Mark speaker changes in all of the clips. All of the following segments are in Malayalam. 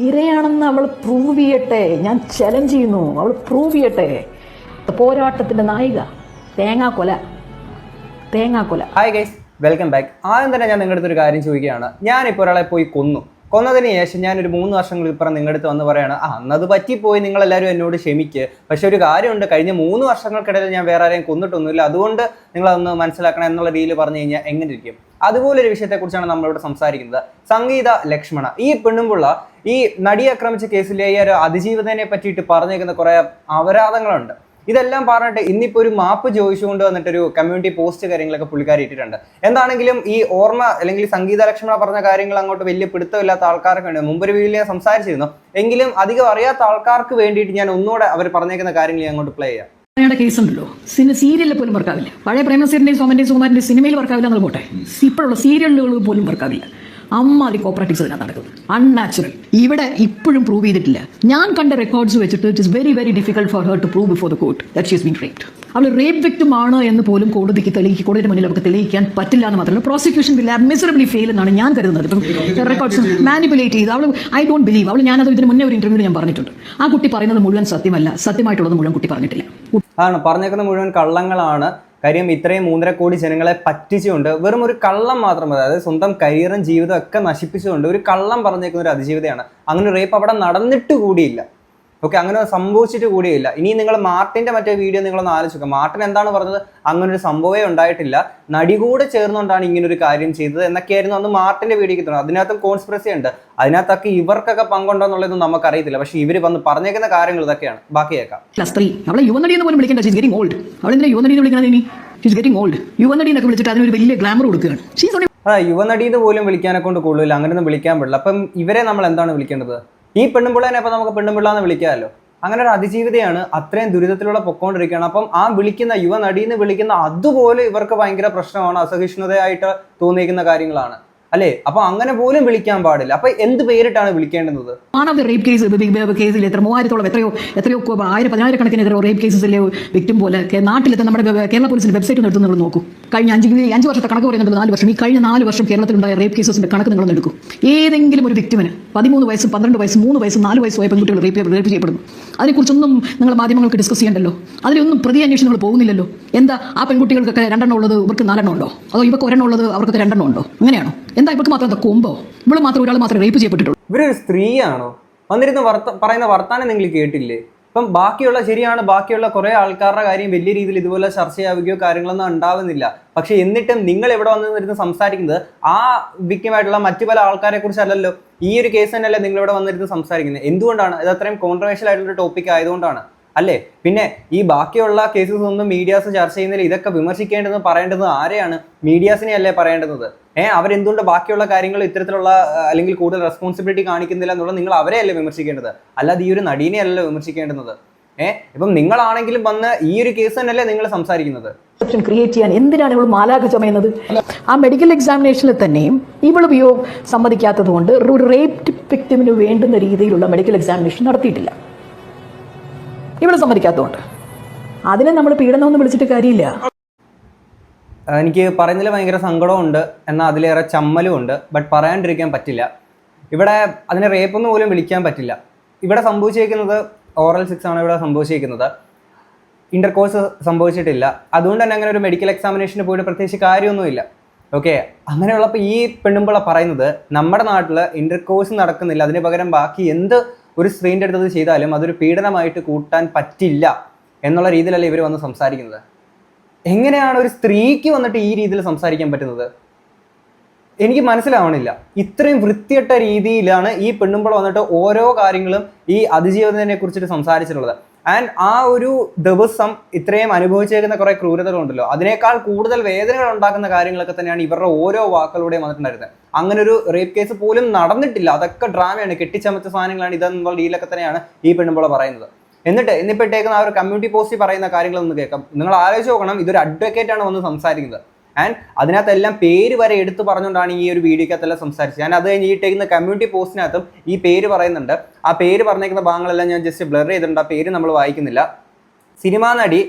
Speaker 1: ഇരയാണെന്ന് അവൾ പ്രൂവ് ചെയ്യട്ടെ. ഞാൻ ചലഞ്ച് ചെയ്യുന്നു, അവൾ പ്രൂവ് ചെയ്യട്ടെ. പോരാട്ടത്തിന്റെ നായിക തേങ്ങാക്കൊല.
Speaker 2: Hi guys, welcome back. ആദ്യം തന്നെ ഞാൻ നിങ്ങളുടെ അടുത്ത് ഒരു കാര്യം ചോദിക്കുകയാണ്. ഞാനിപ്പോൾ ഒരാളെ പോയി കൊന്നതിന് ശേഷം ഞാനൊരു 3 വർഷങ്ങൾക്ക് ഇപ്പുറം നിങ്ങളുടെ അടുത്ത് വന്ന് പറയാണ്, അന്നത് പറ്റിപ്പോയി, നിങ്ങളെല്ലാവരും എന്നോട് ക്ഷമിക്ക്. പക്ഷെ ഒരു കാര്യമുണ്ട്, കഴിഞ്ഞ 3 വർഷങ്ങൾക്കിടയിൽ ഞാൻ വേറെ ആരെയും കൊന്നിട്ടൊന്നുമില്ല, അതുകൊണ്ട് നിങ്ങളതൊന്ന് മനസ്സിലാക്കണം എന്നുള്ള രീതിയിൽ പറഞ്ഞു കഴിഞ്ഞാൽ എങ്ങനെ ഇരിക്കും? അതുപോലൊരു വിഷയത്തെക്കുറിച്ചാണ് നമ്മളിവിടെ സംസാരിക്കുന്നത്. സംഗീത ലക്ഷ്മണ, ഈ പെണ്ണുമ്പുള്ള ഈ നടിയെ ആക്രമിച്ച കേസിലെ ഈ ഒരു അതിജീവിതനെ പറ്റിയിട്ട് പറഞ്ഞേക്കുന്ന കുറേ അപരാധങ്ങളുണ്ട്. ഇതെല്ലാം പറഞ്ഞിട്ട് ഇന്നിപ്പോൾ ഒരു മാപ്പ് ചോദിച്ചുകൊണ്ട് വന്നിട്ടൊരു കമ്മ്യൂണിറ്റി പോസ്റ്റ് കാര്യങ്ങളൊക്കെ പുള്ളിക്കാരി ഇട്ടിട്ടുണ്ട്. എന്താണെങ്കിലും ഈ ഓർമ്മ അല്ലെങ്കിൽ സംഗീത ലക്ഷ്മണ പറഞ്ഞ കാര്യങ്ങൾ അങ്ങോട്ട് വലിയ പിടുത്തമില്ലാത്ത ആൾക്കാർക്ക് വേണ്ടി മുമ്പൊരു വീഡിയോ സംസാരിച്ചിരുന്നു, എങ്കിലും അധികം അറിയാത്ത ആൾക്കാർക്ക് വേണ്ടിയിട്ട് ഞാൻ ഒന്നുകൂടെ അവർ പറഞ്ഞേക്കുന്ന കാര്യങ്ങൾ അങ്ങോട്ട് പ്ലേ ചെയ്യാം.
Speaker 1: കേസ് ഉണ്ടല്ലോ, സീരിയലിൽ പോലും വർക്കാവില്ല. പഴയ പ്രേമനസീറിന്റെയും സോമന്റെയും സുകുമാരന്റെയും സിനിമയിൽ വർക്കാവില്ല എന്നുള്ള പോട്ടെ, ഇപ്പോഴുള്ള സീരിയലുകൾ പോലും വർക്കാവില്ല. അമ്മാതി കോപ്പറേറ്റീവ്സ് ഇതിനകത്ത് നടക്കുന്നത് അൺനാച്ചുറൽ. ഇവിടെ ഇപ്പോഴും പ്രൂവ് ചെയ്തിട്ടില്ല. ഞാൻ കണ്ട റെക്കോർഡ്സ് വെച്ചിട്ട് it is very very difficult for her to prove before the court that she is been raped. അവൾ റേപ്പ് വിക്ടിം ആണ് എന്ന് പോലും കോടതിയുടെ മുന്നിൽ അവർക്ക് തെളിയിക്കാൻ പറ്റില്ല എന്ന് മാത്രമല്ല, prosecution will have miserably fail എന്നാണ് ഞാൻ കരുതുന്നത്. ഇപ്പം റെക്കോർഡ്സ് മാനിപ്പുലേറ്റ് ചെയ്ത് അവൾ ഐ ഡോണ്ട് ബിലീവ് ഞാനത് ഇതിന് മുന്നേ ഒരു ഇന്റർവ്യൂവിൽ ഞാൻ പറഞ്ഞിട്ടുണ്ട്. ആ കുട്ടി പറയുന്നത് മുഴുവൻ സത്യമല്ല, സത്യമായിട്ടുള്ളത് മുഴുവൻ കുട്ടി പറഞ്ഞിട്ടില്ല.
Speaker 2: ആണ് പറഞ്ഞേക്കുന്ന മുഴുവൻ കള്ളങ്ങളാണ്. കാര്യം ഇത്രയും 3.5 കോടി ജനങ്ങളെ പറ്റിച്ചുകൊണ്ട് വെറും ഒരു കള്ളം മാത്രം, അതായത് സ്വന്തം കരിയറും ജീവിതവും ഒക്കെ നശിപ്പിച്ചുകൊണ്ട് ഒരു കള്ളം പറഞ്ഞേക്കുന്ന ഒരു അതിജീവിതയാണ്. അങ്ങനെ റേപ്പ് അവിടെ നടന്നിട്ട് കൂടിയില്ല. ഓക്കെ, അങ്ങനെ സംഭവിച്ചിട്ട് കൂടിയില്ല. ഇനി നിങ്ങൾ മാർട്ടിന്റെ മറ്റേ വീഡിയോ നിങ്ങളൊന്ന് ആലോചിക്കുക. മാർട്ടിൻ എന്താണ് പറഞ്ഞത്? അങ്ങനെ ഒരു സംഭവമേ ഉണ്ടായിട്ടില്ല, നടി കൂടെ ചേർന്നുകൊണ്ടാണ് ഇങ്ങനെ ഒരു കാര്യം ചെയ്തത് എന്നൊക്കെയായിരുന്നു അന്ന് മാർട്ടിന്റെ വീഡിയോക്ക് തോന്നുന്നത്. അതിനകത്തും കോൺസ്പിറസി ഉണ്ട്, അതിനകത്തൊക്കെ ഇവർക്കൊക്കെ പങ്കുണ്ടോ എന്നുള്ളതൊന്നും നമുക്കറിയത്തില്ല. പക്ഷെ ഇവർ വന്ന് പറഞ്ഞേക്കുന്ന കാര്യങ്ങൾ ഇതൊക്കെയാണ്. ബാക്കി കേൾക്കാം.
Speaker 1: സ്ത്രീ അവളെ യുവനടി എന്ന് പോലും വിളിക്കേണ്ട, ഷീസ് ഗെറ്റിംഗ് ഓൾഡ്. അവളെന്തിനാ യുവനടി എന്ന് വിളിക്കുന്നത്? ഇനി ഷീസ് ഗെറ്റിംഗ് ഓൾഡ്. യുവനടി എന്നൊക്കെ വിളിച്ചിട്ട് അതിനൊരു വലിയ ഗ്ലാമർ കൊടുക്കുകയാണ്.
Speaker 2: അതെ, യുവനടീന്ന് പോലും വിളിക്കാനെ കൊണ്ട് കൊള്ളില്ല, അങ്ങനെയൊന്നും വിളിക്കാൻ പാടില്ല. അപ്പം ഇവരെ നമ്മൾ എന്താണ് വിളിക്കേണ്ടത്? ഈ പെണ്ണുമ്പിള്ളേനെ അപ്പം നമുക്ക് പെണ്ണുമ്പിള്ളാന്ന് വിളിക്കാമല്ലോ. അങ്ങനെ ഒരു അതിജീവിതയാണ്, അത്രയും ദുരിതത്തിലൂടെ പൊക്കോണ്ടിരിക്കുകയാണ്. അപ്പം ആ വിളിക്കുന്ന യുവനടീന്ന് വിളിക്കുന്ന അതുപോലെ ഇവർക്ക് ഭയങ്കര പ്രശ്നമാണ്, അസഹിഷ്ണുതയായിട്ട് തോന്നിയിരിക്കുന്ന കാര്യങ്ങളാണ് അല്ലേ? അപ്പൊ അങ്ങനെ പോലും വിളിക്കാൻ പാടില്ല. അപ്പൊ എന്ത് പേരിട്ടാണ് വിളിക്കേണ്ടത്?
Speaker 1: റേപ്പ് കേസിൽ എത്ര 3000-ഓളം എത്രയോ 1000-10,000 എത്രയോ റേപ്പ് കേസസിലെ വിക്ടിം പോലെ നാട്ടിലത്തെ നമ്മുടെ കേരള പോലീസിന്റെ വെബ്സൈറ്റ് ഒന്ന് എടുത്ത് നിങ്ങൾ നോക്കൂ. കഴിഞ്ഞ 5 വർഷത്തെ കണക്ക് പറയുന്നുണ്ട്, 4 വർഷം. ഈ കഴിഞ്ഞ 4 വർഷം കേരളത്തിലുണ്ടായ റേപ്പ് കേസസിന്റെ കണക്ക് നിങ്ങളൊന്ന് എടുക്കും. ഏതെങ്കിലും ഒരു വിക്ടിമിന് 13 വയസ്സും 12 വയസ്സും 3 വയസ്സും 4 വയസ്സുമായ പെൺകുട്ടികൾ റേപ്പ് ചെയ്യപ്പെടുന്നു. അതിനെക്കുറിച്ചൊന്നും നിങ്ങൾ മാധ്യമങ്ങൾക്ക് ഡിസ്കസ് ചെയ്യണ്ടല്ലോ, അതിലൊന്നും പ്രതി അന്വേഷണം നിങ്ങൾ പോകുന്നില്ലല്ലോ. എന്താ ആ പെൺകുട്ടികൾക്കൊക്കെ 2 ഉള്ളത് ഇവർക്ക് 4 ഉണ്ടോ? അതോ ഇവർക്ക് 1 ഉള്ളത് അവർക്ക് 2 ഉണ്ടോ? അങ്ങനെയാണോ? എന്താ ഇവർക്ക് മാത്രം കൊമ്പോ? ഇവള് മാത്രം ഒരാൾ മാത്രമേ റേപ്പ് ചെയ്യപ്പെട്ടിട്ടുള്ളൂ.
Speaker 2: ഇവരൊരു സ്ത്രീയാണോ? വന്നിരുന്ന് പറയുന്ന വർത്താനം നിങ്ങൾ കേട്ടില്ലേ? ഇപ്പം ബാക്കിയുള്ള കുറെ ആൾക്കാരുടെ കാര്യം വലിയ രീതിയിൽ ഇതുപോലെ ചർച്ചയാവുകയോ കാര്യങ്ങളൊന്നും ഉണ്ടാവുന്നില്ല. പക്ഷെ എന്നിട്ടും നിങ്ങൾ ഇവിടെ വന്നിരുന്ന് സംസാരിക്കുന്നത് ആ വിക്ടിമായിട്ടുള്ള മറ്റു പല ആൾക്കാരെ കുറിച്ചല്ലല്ലോ. ഈ ഒരു കേസ് തന്നെയല്ലേ നിങ്ങൾ ഇവിടെ വന്നിരുന്ന് സംസാരിക്കുന്നത്. എന്തുകൊണ്ടാണ്? ഇത് അത്രയും കോൺട്രവേഴ്ഷ്യൽ ആയിട്ടുള്ള ടോപ്പിക് ആയതുകൊണ്ടാണ് അല്ലേ? പിന്നെ ഈ ബാക്കിയുള്ള കേസസ് ഒന്നും മീഡിയാസ് ചർച്ച ചെയ്യുന്നതിൽ ഇതൊക്കെ വിമർശിക്കേണ്ടത് പറയേണ്ടത് ആരെയാണ്? മീഡിയാസിനെ അല്ലേ പറയേണ്ടത്? അവരെന്തുകൊണ്ട് ബാക്കിയുള്ള കാര്യങ്ങൾ ഇത്തരത്തിലുള്ള അല്ലെങ്കിൽ കൂടുതൽ റെസ്പോൺസിബിലിറ്റി കാണിക്കുന്നില്ല എന്നുള്ളത് നിങ്ങൾ അവരെ അല്ലേ വിമർശിക്കേണ്ടത്, അല്ലാതെ ഈ ഒരു നടീനെ അല്ലല്ലോ വിമർശിക്കേണ്ടത്. ഇപ്പം നിങ്ങളാണെങ്കിലും വന്ന് ഈ ഒരു കേസ് തന്നെയല്ലേ നിങ്ങൾ സംസാരിക്കുന്നത്.
Speaker 1: ക്രിയേറ്റ് ചെയ്യാൻ എന്തിനാണ് ഇവൾ മാലാഖ ചുമയുന്നത്? ആ മെഡിക്കൽ എക്സാമിനേഷനിൽ തന്നെയും ഇവൾ സമ്മതിക്കാത്തത് കൊണ്ട് ഒരു റേപ്പ് വിക്ടിമിന് വേണ്ടുന്ന രീതിയിലുള്ള മെഡിക്കൽ എക്സാമിനേഷൻ നടത്തിയിട്ടില്ല. ഇവിടെ സമ്മതിക്കാത്തതുകൊണ്ട് അതിനെ നമ്മൾ പീഡനമൊന്നും വിളിച്ചിട്ട് കാര്യമില്ല.
Speaker 2: എനിക്ക് പറയുന്നതിൽ ഭയങ്കര സങ്കടമുണ്ട്, എന്നാൽ അതിലേറെ ചമ്മലും ഉണ്ട്. ബട്ട് പറയാണ്ടിരിക്കാൻ പറ്റില്ല. ഇവിടെ അതിനെ റേപ്പൊന്നും പോലും വിളിക്കാൻ പറ്റില്ല. ഇവിടെ സംഭവിച്ചിരിക്കുന്നത് ഓറൽ സെക്സ് ആണ് ഇവിടെ സംഭവിച്ചിരിക്കുന്നത്, ഇന്റർകോഴ്സ് സംഭവിച്ചിട്ടില്ല. അതുകൊണ്ട് തന്നെ അങ്ങനെ ഒരു മെഡിക്കൽ എക്സാമിനേഷന് പോയിട്ട് പ്രത്യേകിച്ച് കാര്യമൊന്നുമില്ല. ഓക്കെ, അങ്ങനെയുള്ളപ്പോൾ ഈ പെണ്ണുമ്പിള്ള പറയുന്നത് നമ്മുടെ നാട്ടിൽ ഇന്റർകോഴ്സ് നടക്കുന്നില്ല, അതിന് പകരം ബാക്കി എന്ത് ഒരു സ്ത്രീൻ്റെ അടുത്തത് ചെയ്താലും അതൊരു പീഡനമായിട്ട് കൂട്ടാൻ പറ്റില്ല എന്നുള്ള രീതിയിലല്ലേ ഇവർ വന്ന് സംസാരിക്കുന്നത്. എങ്ങനെയാണ് ഒരു സ്ത്രീക്ക് വന്നിട്ട് ഈ രീതിയിൽ സംസാരിക്കാൻ പറ്റുന്നത്? എനിക്ക് മനസ്സിലാവണില്ല. ഇത്രയും വൃത്തികെട്ട രീതിയിലാണ് ഈ പെണ്ണുമ്പോൾ വന്നിട്ട് ഓരോ കാര്യങ്ങളും ഈ അതിജീവനത്തിനെ കുറിച്ചിട്ട് സംസാരിച്ചിട്ടുള്ളത്. ആൻഡ് ആ ഒരു ദിവസം ഇത്രയും അനുഭവിച്ചേക്കുന്ന കുറെ ക്രൂരതകളുണ്ടല്ലോ, അതിനേക്കാൾ കൂടുതൽ വേദനകൾ ഉണ്ടാക്കുന്ന കാര്യങ്ങളൊക്കെ തന്നെയാണ് ഇവരുടെ ഓരോ വാക്കുകളുടെയും വന്നിട്ടുണ്ടായിരുന്നത്. അങ്ങനെ ഒരു റേപ്പ് കേസ് പോലും നടന്നിട്ടില്ല, അതൊക്കെ ഡ്രാമയാണ്, കെട്ടിച്ചമച്ച സാധനങ്ങളാണ് ഇതെന്നുള്ള രീതിയിലൊക്കെ തന്നെയാണ് ഈ പെണ്ണുമ്പോൾ പറയുന്നത്. എന്നിട്ട് ഇന്നിപ്പോഴത്തേക്കുന്ന ആ ഒരു കമ്മ്യൂണിറ്റി പോസ്റ്റ് പറയുന്ന കാര്യങ്ങളൊന്ന് കേൾക്കാം. നിങ്ങൾ ആലോചിച്ച് നോക്കണം, ഇതൊരു അഡ്വക്കേറ്റ് ആണ് വന്ന് സംസാരിക്കുന്നത്. ആൻഡ് അതിനകത്തെല്ലാം പേര് വരെ എടുത്ത് പറഞ്ഞുകൊണ്ടാണ് ഈ ഒരു വീഡിയോക്കകത്തെല്ലാം സംസാരിച്ചത്. ഞാൻ അത് കഴിഞ്ഞ് ഈ ഇട്ടേക്കുന്ന കമ്മ്യൂണിറ്റി പോസ്റ്റിനകത്തും ഈ പേര് പറയുന്നുണ്ട്. ആ പേര് പറഞ്ഞേക്കുന്ന ഭാഗങ്ങളെല്ലാം ഞാൻ ജസ്റ്റ് ബ്ലർ ചെയ്തിട്ടുണ്ട്, ആ പേര് നമ്മൾ വായിക്കുന്നില്ല. സിനിമാ നടി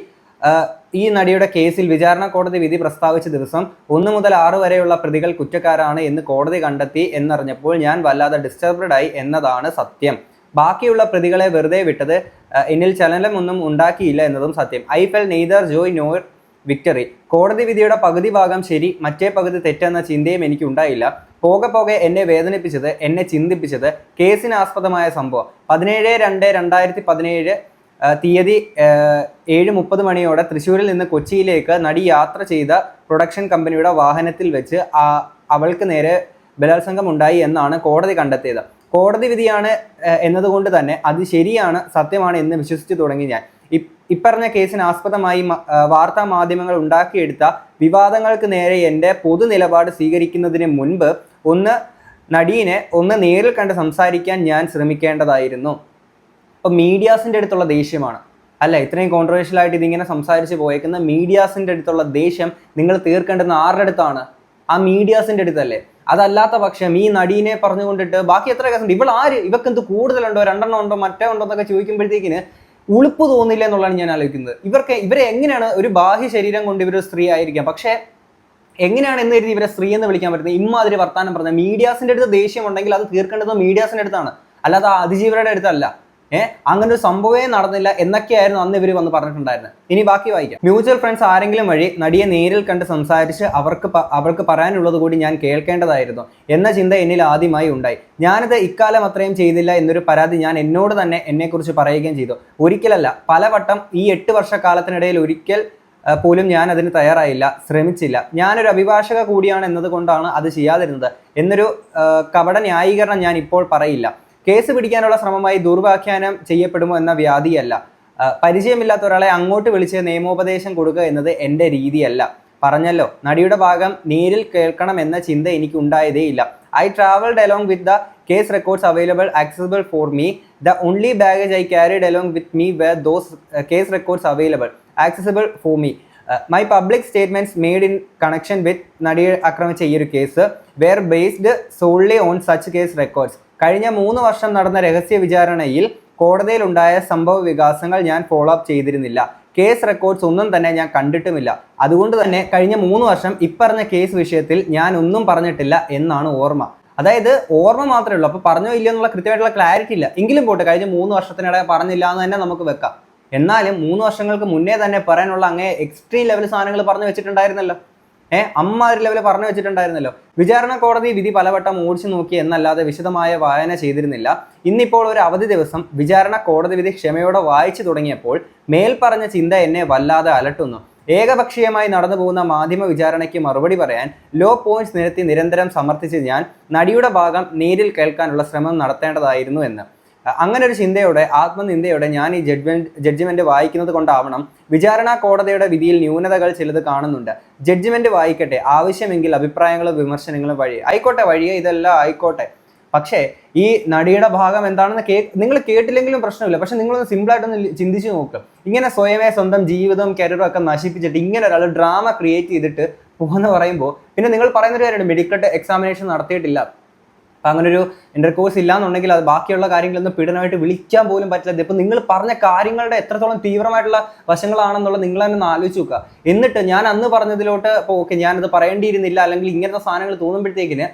Speaker 2: ഈ നടിയുടെ കേസിൽ വിചാരണ കോടതി വിധി പ്രസ്താവിച്ച ദിവസം 1 മുതൽ 6 വരെയുള്ള പ്രതികൾ കുറ്റക്കാരാണ് എന്ന് കോടതി കണ്ടെത്തി എന്നറിഞ്ഞപ്പോൾ ഞാൻ വല്ലാതെ ഡിസ്റ്റർബ്ഡായി എന്നതാണ് സത്യം. ബാക്കിയുള്ള പ്രതികളെ വെറുതെ വിട്ടത് എന്നിൽ ചലനമൊന്നും ഉണ്ടാക്കിയില്ല എന്നതും സത്യം. I felt neither joy nor victory. കോടതി വിധിയുടെ പകുതി ഭാഗം ശരി, മറ്റേ പകുതി തെറ്റെന്ന ചിന്തയും എനിക്ക് ഉണ്ടായില്ല. പോകെ പോകെ എന്നെ വേദനിപ്പിച്ചത്, എന്നെ ചിന്തിപ്പിച്ചത് കേസിനാസ്പദമായ സംഭവം 17/2/2017 തീയതി 7:30 മണിയോടെ തൃശ്ശൂരിൽ നിന്ന് കൊച്ചിയിലേക്ക് നടി യാത്ര ചെയ്ത പ്രൊഡക്ഷൻ കമ്പനിയുടെ വാഹനത്തിൽ വെച്ച് അവൾക്ക് നേരെ ബലാത്സംഗം ഉണ്ടായി എന്നാണ് കോടതി കണ്ടെത്തിയത്. കോടതി വിധിയാണ് എന്നതുകൊണ്ട് തന്നെ അത് ശരിയാണ്, സത്യമാണ് എന്ന് വിശ്വസിച്ചു തുടങ്ങി ഞാൻ. ഇപ്പറഞ്ഞ കേസിന് ആസ്പദമായി വാർത്താ മാധ്യമങ്ങൾ ഉണ്ടാക്കിയെടുത്ത വിവാദങ്ങൾക്ക് നേരെ എൻ്റെ പൊതു നിലപാട് സ്വീകരിക്കുന്നതിന് മുൻപ് നടീനെ നേരിൽ കണ്ട് സംസാരിക്കാൻ ഞാൻ ശ്രമിക്കേണ്ടതായിരുന്നു. അപ്പോൾ മീഡിയാസിൻ്റെ അടുത്തുള്ള ദേഷ്യമാണ് അല്ല, ഇത്രയും കോൺട്രവേഴ്ഷ്യൽ ആയിട്ട് ഇതിങ്ങനെ സംസാരിച്ച് പോയേക്കുന്ന മീഡിയാസിൻ്റെ അടുത്തുള്ള ദേഷ്യം നിങ്ങൾ തീർക്കേണ്ടുന്ന ആരുടെ അടുത്താണ്? ആ മീഡിയാസിൻ്റെ അടുത്തല്ലേ? അതല്ലാത്ത പക്ഷം ഈ നടീനെ പറഞ്ഞുകൊണ്ടിട്ട് ബാക്കി എത്ര കേസുണ്ട്, ഇവക്ക് എന്ത് കൂടുതലുണ്ടോ, 2 ഉണ്ടോ, മറ്റേ ഉണ്ടോ എന്നൊക്കെ ചോദിക്കുമ്പോഴത്തേക്കിന് ഉളുപ്പ് തോന്നില്ല എന്നുള്ളതാണ് ഞാൻ ആലോചിക്കുന്നത്. ഇവരെ എങ്ങനെയാണ് ഒരു ബാഹ്യ ശരീരം കൊണ്ട് ഇവർ സ്ത്രീ ആയിരിക്കാം, പക്ഷേ എങ്ങനെയാണ് എന്ന് കരുതി ഇവരെ സ്ത്രീ എന്ന് വിളിക്കാൻ പറ്റുന്നത്? ഇമ്മാതിരി വർത്താനം പറഞ്ഞ മീഡിയാസിൻ്റെ അടുത്ത് ദേഷ്യം ഉണ്ടെങ്കിൽ അത് തീർക്കേണ്ടത് മീഡിയാസിൻ്റെ അടുത്താണ്, അല്ലാതെ അതിജീവരുടെ അടുത്തല്ല. അങ്ങനെ ഒരു സംഭവമേ നടന്നില്ല എന്നൊക്കെയായിരുന്നു അന്ന് ഇവർ വന്ന് പറഞ്ഞിട്ടുണ്ടായിരുന്നത്. ഇനി ബാക്കി വായിക്കാം. മ്യൂച്വൽ ഫ്രണ്ട്സ് ആരെങ്കിലും വഴി നടിയെ നേരിൽ കണ്ട് സംസാരിച്ച് അവർക്ക് പറയാനുള്ളത് കൂടി ഞാൻ കേൾക്കേണ്ടതായിരുന്നു എന്ന ചിന്ത എന്നിൽ ആദ്യമായി ഉണ്ടായി. ഞാനിത് ഇക്കാലം അത്രയും ചെയ്തില്ല എന്നൊരു പരാതി ഞാൻ എന്നോട് തന്നെ എന്നെക്കുറിച്ച് പറയുകയും ചെയ്തു. ഒരിക്കലല്ല, പലവട്ടം ഈ 8 വർഷക്കാലത്തിനിടയിൽ ഒരിക്കൽ പോലും ഞാൻ അതിന് തയ്യാറായില്ല, ശ്രമിച്ചില്ല. ഞാനൊരു അഭിഭാഷക കൂടിയാണ് എന്നതുകൊണ്ടാണ് അത് ചെയ്യാതിരുന്നത് എന്നൊരു കപട ന്യായീകരണം ഞാൻ ഇപ്പോൾ പറയില്ല. കേസ് പിടിക്കാനുള്ള ശ്രമമായി ദുർവ്യാഖ്യാനം ചെയ്യപ്പെടുമോ എന്ന വ്യാധിയല്ല. പരിചയമില്ലാത്ത ഒരാളെ അങ്ങോട്ട് വിളിച്ച് നിയമോപദേശം കൊടുക്കുക എന്നത് എൻ്റെ രീതിയല്ല. പറഞ്ഞല്ലോ, നടിയുടെ ഭാഗം നേരിൽ കേൾക്കണം എന്ന ചിന്ത എനിക്ക് ഉണ്ടായതേയില്ല. I travelled along with the case records available accessible for me. The only baggage I carried along with me were those case records available accessible for me. My public statements made in connection with നടിയെ ആക്രമിച്ച ഈ ഒരു case were based solely on such case records. കഴിഞ്ഞ 3 വർഷം നടന്ന രഹസ്യ വിചാരണയിൽ കോടതിയിലുണ്ടായ സംഭവ വികാസങ്ങൾ ഞാൻ ഫോളോ അപ്പ് ചെയ്തിരുന്നില്ല. കേസ് റെക്കോർഡ്സ് ഒന്നും തന്നെ ഞാൻ കണ്ടിട്ടുമില്ല. അതുകൊണ്ട് തന്നെ കഴിഞ്ഞ 3 വർഷം ഇപ്പറഞ്ഞ കേസ് വിഷയത്തിൽ ഞാൻ ഒന്നും പറഞ്ഞിട്ടില്ല എന്നാണ് ഓർമ്മ. അതായത് ഓർമ്മ മാത്രമേ ഉള്ളൂ, അപ്പോൾ പറഞ്ഞോ ഇല്ല എന്നുള്ള കൃത്യമായിട്ടുള്ള ക്ലാരിറ്റി ഇല്ല. എങ്കിലും പോട്ടെ, കഴിഞ്ഞ 3 വർഷത്തിനിടെ പറഞ്ഞില്ല എന്ന് തന്നെ നമുക്ക് വെക്കാം. എന്നാലും 3 വർഷങ്ങൾക്ക് മുന്നേ തന്നെ പറയാനുള്ള അങ്ങേ എക്സ്ട്രീം ലെവൽ സാധനങ്ങൾ പറഞ്ഞു വെച്ചിട്ടുണ്ടായിരുന്നല്ലോ. അമ്മാതിരി ലെവൽ പറഞ്ഞു വെച്ചിട്ടുണ്ടായിരുന്നല്ലോ. വിചാരണ കോടതി വിധി പലവട്ടം ഓടിച്ചു നോക്കി എന്നല്ലാതെ വിശദമായ വായന ചെയ്തിരുന്നില്ല. ഇന്നിപ്പോൾ ഒരു അവധി ദിവസം വിചാരണ കോടതി വിധി ക്ഷമയോടെ വായിച്ചു തുടങ്ങിയപ്പോൾ മേൽപ്പറഞ്ഞ ചിന്ത എന്നെ വല്ലാതെ അലട്ടുന്നു. ഏകപക്ഷീയമായി നടന്നു പോകുന്ന മാധ്യമ വിചാരണയ്ക്ക് മറുപടി പറയാൻ ലോ പോയിന്റ്സ് നിരത്തി നിരന്തരം സമർത്ഥിച്ച് ഞാൻ നടിയുടെ ഭാഗം നേരിൽ കേൾക്കാനുള്ള ശ്രമം നടത്തേണ്ടതായിരുന്നു എന്ന്. അങ്ങനെ ഒരു ചിന്തയോടെ, ആത്മനിന്ദയോടെ ഞാൻ ഈ ജഡ്ജ്മെന്റ് വായിക്കുന്നത് കൊണ്ടാവണം വിചാരണ കോടതിയുടെ വിധിയിൽ ന്യൂനതകൾ ചിലത് കാണുന്നുണ്ട്. ജഡ്ജ്മെന്റ് വായിക്കട്ടെ, ആവശ്യമെങ്കിൽ അഭിപ്രായങ്ങളും വിമർശനങ്ങളും വഴിയെ ഇതെല്ലാം ആയിക്കോട്ടെ. പക്ഷേ ഈ നടിയുടെ ഭാഗം എന്താണെന്ന് നിങ്ങൾ കേട്ടില്ലെങ്കിലും പ്രശ്നമില്ല. പക്ഷെ നിങ്ങളൊന്ന് സിമ്പിളായിട്ടൊന്ന് ചിന്തിച്ചു നോക്കുക. ഇങ്ങനെ സ്വന്തം ജീവിതവും കരിയറും ഒക്കെ നശിപ്പിച്ചിട്ട് ഇങ്ങനെ ഒരാൾ ഡ്രാമ ക്രിയേറ്റ് ചെയ്തിട്ട് പോകുന്ന പറയുമ്പോൾ പിന്നെ നിങ്ങൾ പറയുന്നൊരു കാര്യമുണ്ട്, മെഡിക്കൽ എക്സാമിനേഷൻ നടത്തിയിട്ടില്ല, അപ്പം അങ്ങനൊരു ഇന്റർകോഴ്സ് ഇല്ലാന്നുണ്ടെങ്കിൽ അത് ബാക്കിയുള്ള കാര്യങ്ങളൊന്നും പീഡനമായിട്ട് വിളിക്കാൻ പോലും പറ്റില്ല. ഇപ്പം നിങ്ങൾ പറഞ്ഞ കാര്യങ്ങളുടെ എത്രത്തോളം തീവ്രമായിട്ടുള്ള വശങ്ങളാണെന്നുള്ളത് നിങ്ങൾ തന്നെ ഒന്ന് ആലോചിച്ച് നോക്കുക. എന്നിട്ട് ഞാൻ അന്ന് പറഞ്ഞതിലോട്ട് ഇപ്പോൾ ഓക്കെ ഞാനത് പറയേണ്ടിയിരുന്നില്ല അല്ലെങ്കിൽ ഇങ്ങനത്തെ സാധനങ്ങൾ തോന്നുമ്പോഴത്തേക്കിന്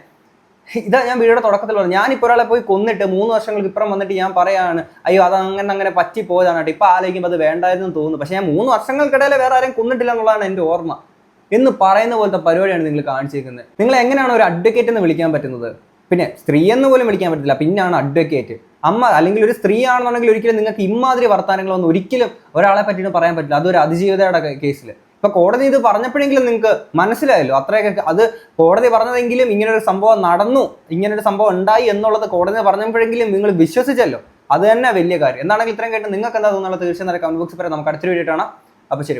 Speaker 2: ഇതാ ഞാൻ വീഡിയോയുടെ തുടക്കത്തിൽ പറഞ്ഞു, ഞാനിപ്പോൾ ഒരാളെ പോയി കൊന്നിട്ട് 3 വർഷങ്ങൾക്ക് ഇപ്പുറം വന്നിട്ട് ഞാൻ പറയാണ് അയ്യോ അത് അങ്ങനെ പറ്റിപ്പോയതാണ് കേട്ടോ, ഇപ്പം ആലോചിക്കുമ്പോൾ അത് വേണ്ടായിരുന്നു തോന്നുന്നു, പക്ഷേ ഞാൻ 3 വർഷങ്ങൾക്കിടയിൽ വേറെ ആരെയും കൊന്നിട്ടില്ല എന്നുള്ളതാണ് എൻ്റെ ഓർമ്മ എന്ന് പറയുന്ന പോലത്തെ പരിപാടിയാണ് നിങ്ങൾ കാണിച്ചിരിക്കുന്നത്. നിങ്ങൾ എങ്ങനെയാണ് ഒരു അഡ്വക്കേറ്റ് എന്ന് വിളിക്കാൻ പറ്റുന്നത്? പിന്നെ സ്ത്രീ എന്ന് പോലും വിളിക്കാൻ പറ്റില്ല, പിന്നാണ് അഡ്വക്കേറ്റ്. അമ്മ അല്ലെങ്കിൽ ഒരു സ്ത്രീ ആണെന്നുണ്ടെങ്കിൽ ഒരിക്കലും നിങ്ങൾക്ക് ഇമാതിരി വർത്താനങ്ങളൊന്നും ഒരിക്കലും ഒരാളെ പറ്റിയിട്ട് പറയാൻ പറ്റില്ല, അതൊരു അതിജീവിതയുടെ കേസിൽ. ഇപ്പൊ കോടതി ഇത് പറഞ്ഞപ്പോഴെങ്കിലും നിങ്ങൾക്ക് മനസ്സിലായല്ലോ, അത്രയൊക്കെ അത് കോടതി പറഞ്ഞതെങ്കിലും ഇങ്ങനൊരു സംഭവം നടന്നു, ഇങ്ങനൊരു സംഭവം ഉണ്ടായി എന്നുള്ളത് കോടതി പറഞ്ഞപ്പോഴെങ്കിലും നിങ്ങൾ വിശ്വസിച്ചല്ലോ, അത് തന്നെ വലിയ കാര്യം. എന്താണെങ്കിൽ ഇത്രയും കേട്ട് നിങ്ങൾക്ക് എന്താ തോന്നുന്നത് തീർച്ചയായും കമന്റ് ബോക്സിൽ പറയാം. നമുക്ക് അടുത്തൊരു വീഡിയോ കാണാം. അപ്പോൾ ശരി.